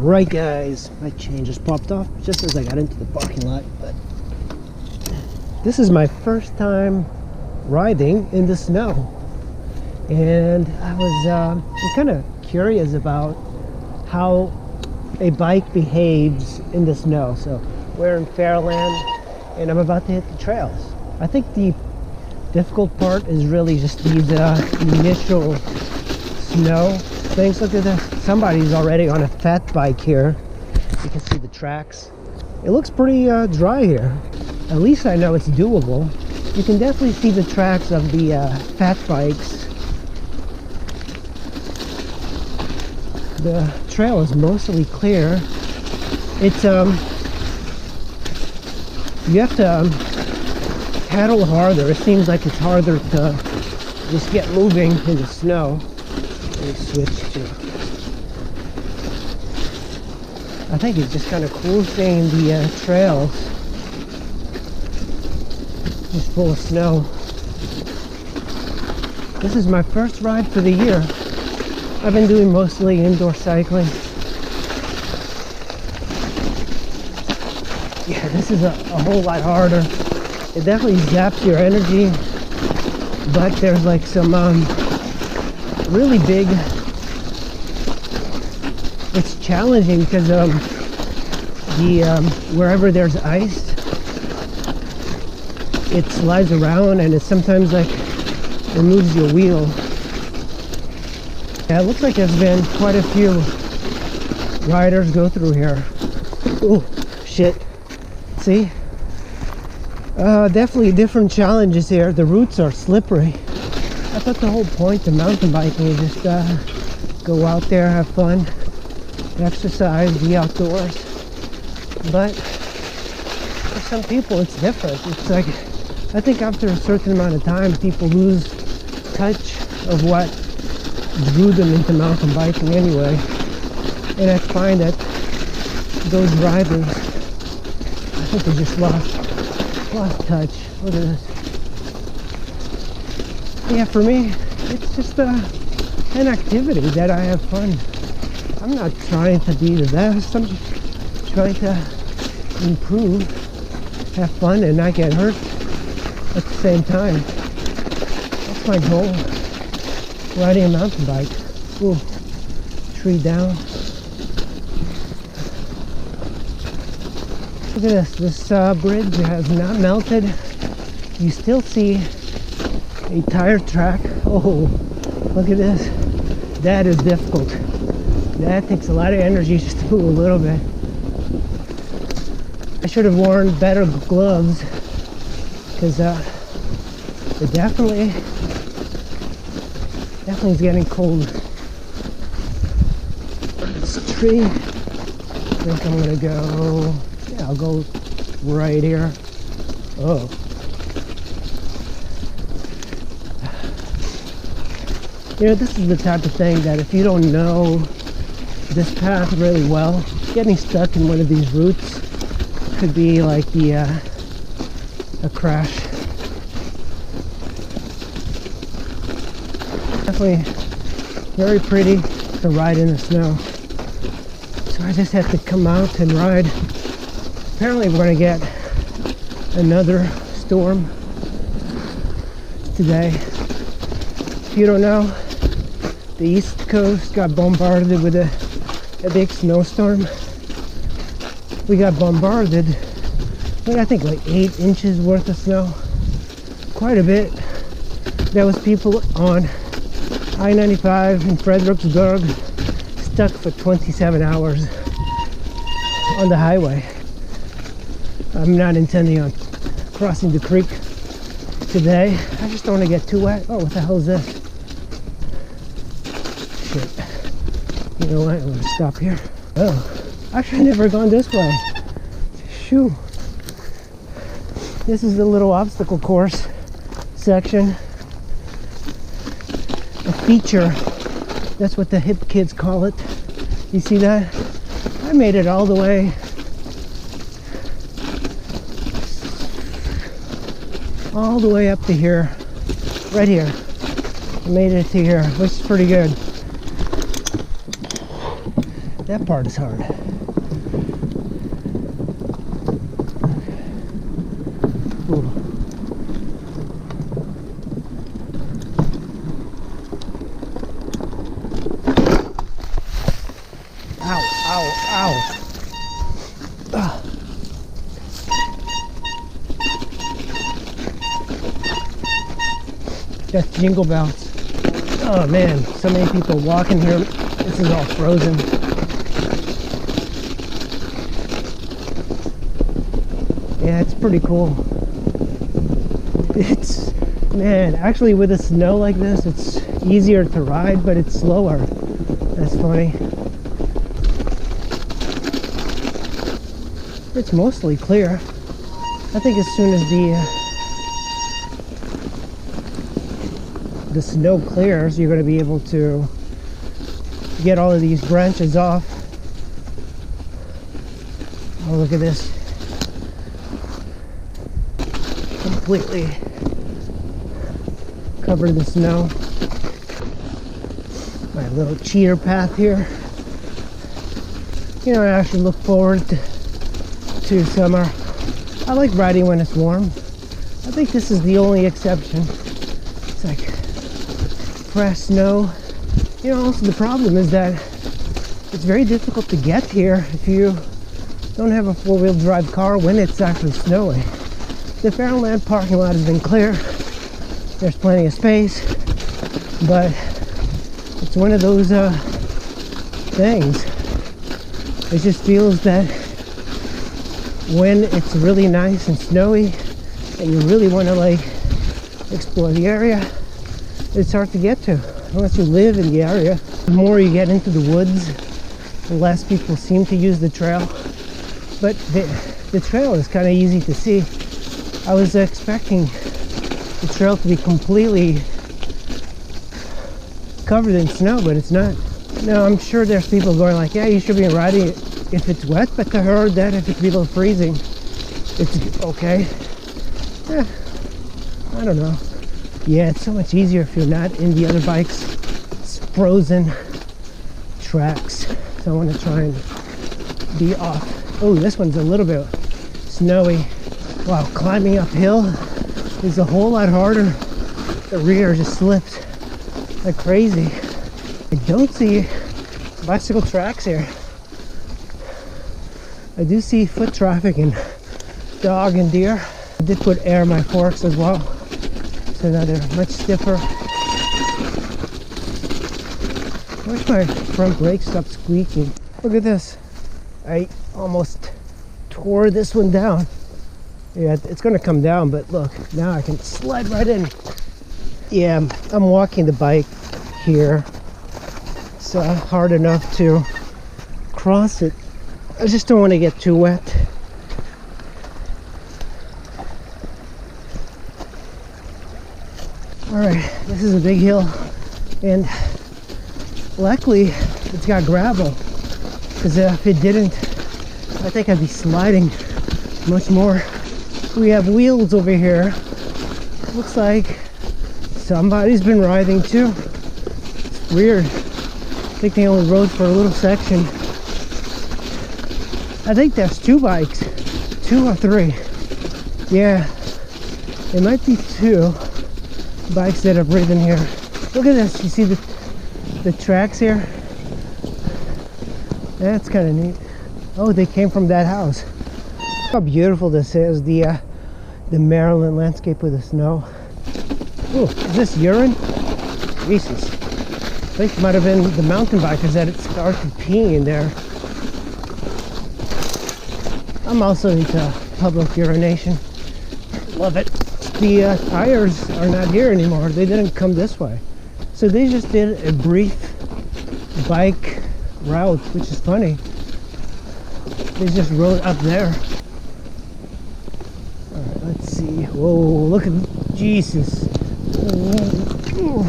Right guys, my chain just popped off just as I got into the parking lot, but this is my first time riding in the snow, and I was kind of curious about how a bike behaves in the snow. So we're in Fairland and I'm about to hit the trails. I think the difficult part is really just these initial snow things. Look at this, somebody's already on a fat bike here. You can see the tracks. It looks pretty dry here. At least I know it's doable. You can definitely see the tracks of the fat bikes. The trail is mostly clear. It's you have to paddle harder. It seems like it's harder to just get moving in the snow. Let me switch to, I think it's just kind of cool seeing the trails just full of snow. This is my first ride for the year. I've been doing mostly indoor cycling. Yeah, this is a whole lot harder. It definitely zaps your energy, but there's like some really big, it's challenging because wherever there's ice, it slides around and it sometimes like removes your wheel. Yeah, it looks like there's been quite a few riders go through here. Oh shit, see? Definitely different challenges here. The routes are slippery. I thought the whole point of mountain biking is just go out there, have fun, exercise, be outdoors. But for some people it's different. It's like, I think after a certain amount of time people lose touch of what drew them into mountain biking anyway. And I find that those riders, I think they just lost touch. Look at this. Yeah, for me, it's just an activity that I have fun. I'm not trying to be the best. I'm just trying to improve, have fun, and not get hurt at the same time. That's my goal. Riding a mountain bike. Ooh, tree down. Look at this. This bridge has not melted. You still see a tire track. Oh, look at this. That is difficult. That takes a lot of energy just to move a little bit. I should have worn better gloves because it definitely is getting cold. This tree. I think I'm gonna go. Yeah, I'll go right here. Oh. You know, this is the type of thing that if you don't know this path really well, getting stuck in one of these routes could be like a crash. Definitely very pretty to ride in the snow. So I just had to come out and ride. Apparently we're going to get another storm today. If you don't know, the East Coast got bombarded with a big snowstorm. We got bombarded with I think like 8 inches worth of snow. Quite a bit. There was people on I-95 in Fredericksburg stuck for 27 hours on the highway. I'm not intending on crossing the creek today. I just don't want to get too wet. Oh, what the hell is this? Shit. You know what? I'm going to stop here. Oh, actually I've never gone this way. Shoo. This is the little obstacle course section. A feature. That's what the hip kids call it. You see that? I made it all the way. All the way up to here. Right here. I made it to here, which is pretty good. That part is hard. Ooh. Ow, ow, ow. Ugh. That's jingle bells. Oh man, so many people walking here. This is all frozen. Yeah, it's pretty cool. It's, man, actually with the snow like this, it's easier to ride, but it's slower. That's funny. It's mostly clear. I think as soon as the snow clears, you're going to be able to get all of these branches off. Oh, look at this. Completely covered in snow. My little cheater path here. You know, I actually look forward to summer. I like riding when it's warm. I think this is the only exception. It's like fresh snow. You know, also the problem is that it's very difficult to get here if you don't have a four-wheel drive car when it's actually snowing. The Fairland parking lot has been clear. There's plenty of space, but it's one of those things. It just feels that when it's really nice and snowy and you really want to like explore the area, it's hard to get to unless you live in the area. The more you get into the woods, the less people seem to use the trail, but the trail is kind of easy to see. I was expecting the trail to be completely covered in snow, but it's not. Now I'm sure there's people going like, yeah, you should be riding it if it's wet, but I heard that if it's below freezing, it's okay. Yeah, I don't know. Yeah, it's so much easier if you're not in the other bikes. It's frozen tracks, so I want to try and be off. Oh, this one's a little bit snowy. Wow, climbing uphill is a whole lot harder. The rear just slips like crazy. I don't see bicycle tracks here. I do see foot traffic and dog and deer. I did put air in my forks as well, so now they're much stiffer. I wish my front brakes stopped squeaking. Look at this. I almost tore this one down. Yeah, it's gonna come down, but look, now I can slide right in. Yeah, I'm walking the bike here. It's hard enough to cross it. I just don't want to get too wet. Alright, this is a big hill, and luckily it's got gravel, because if it didn't, I think I'd be sliding much more. We have wheels over here. Looks like somebody's been riding too. It's weird. I think they only rode for a little section. I think there's two bikes, 2 or 3. Yeah, it might be 2 bikes that have ridden here. Look at this. You see the tracks here? That's kind of neat. Oh, they came from that house. How beautiful this is, the Maryland landscape with the snow. Oh, is this urine? Jesus. I think it might have been the mountain bikers that it started peeing in there. I'm also into public urination. Love it. The tires are not here anymore. They didn't come this way. So they just did a brief bike route, which is funny. They just rode up there. Alright, let's see. Whoa, look at Jesus. Ooh,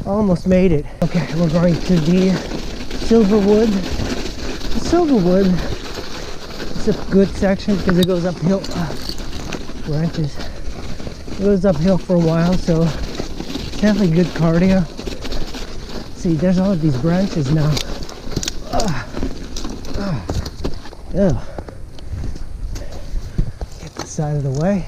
almost made it. Okay, we're going to the Silverwood. The Silverwood is a good section because it goes uphill. Branches. It goes uphill for a while, so it's definitely good cardio. See, there's all of these branches now. Yeah. Get this side of the way.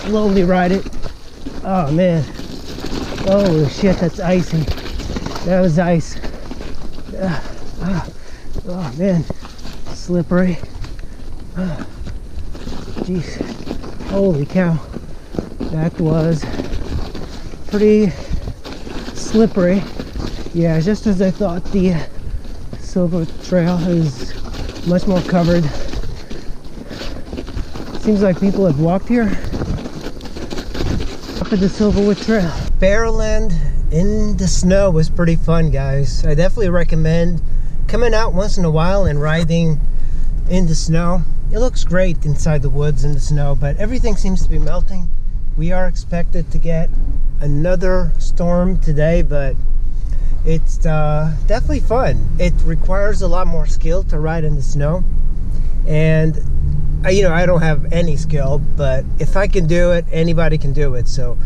Slowly ride it. Oh man. Oh shit, that's icy. That was ice. Oh man. Slippery. Jeez. Holy cow. That was pretty slippery. Yeah, just as I thought. The Silver Trail is much more covered. Seems like people have walked here up at the Silverwood Trail. Fairland in the snow was pretty fun, guys. I definitely recommend coming out once in a while and riding in the snow. It looks great inside the woods in the snow, but everything seems to be melting. We are expected to get another storm today, but it's definitely fun. It requires a lot more skill to ride in the snow, and I don't have any skill, but if I can do it, anybody can do it. So